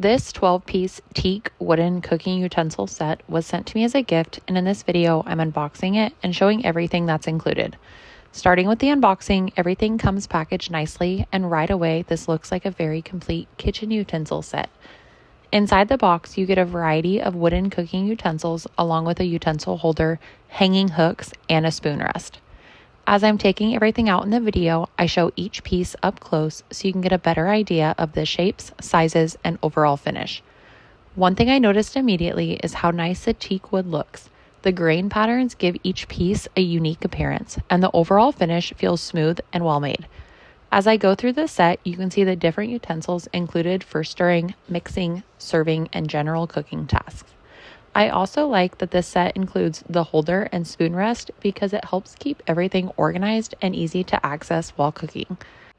This 12-piece teak wooden cooking utensil set was sent to me as a gift, and in this video, I'm unboxing it and showing everything that's included. Starting with the unboxing, everything comes packaged nicely, and right away, this looks like a very complete kitchen utensil set. Inside the box, you get a variety of wooden cooking utensils along with a utensil holder, hanging hooks, and a spoon rest. As I'm taking everything out in the video, I show each piece up close so you can get a better idea of the shapes, sizes, and overall finish. One thing I noticed immediately is how nice the teak wood looks. The grain patterns give each piece a unique appearance, and the overall finish feels smooth and well made. As I go through the set, you can see the different utensils included for stirring, mixing, serving, and general cooking tasks. I also like that this set includes the holder and spoon rest because it helps keep everything organized and easy to access while cooking.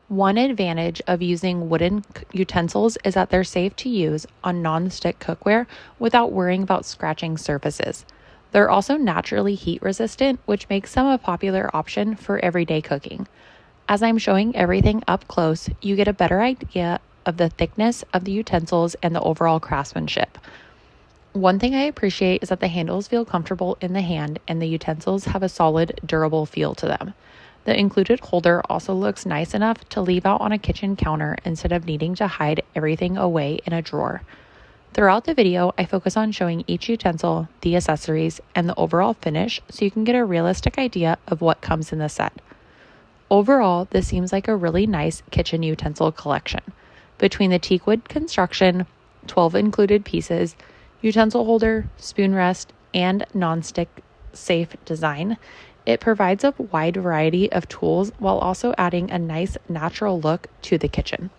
One advantage of using wooden utensils is that they're safe to use on non-stick cookware without worrying about scratching surfaces. They're also naturally heat resistant, which makes them a popular option for everyday cooking. As I'm showing everything up close, you get a better idea of the thickness of the utensils and the overall craftsmanship. One thing I appreciate is that the handles feel comfortable in the hand and the utensils have a solid, durable feel to them. The included holder also looks nice enough to leave out on a kitchen counter instead of needing to hide everything away in a drawer. Throughout the video, I focus on showing each utensil, the accessories, and the overall finish so you can get a realistic idea of what comes in the set. Overall, this seems like a really nice kitchen utensil collection. Between the teak wood construction, 12 included pieces, utensil holder, spoon rest, and non-stick safe design, it provides a wide variety of tools while also adding a nice natural look to the kitchen.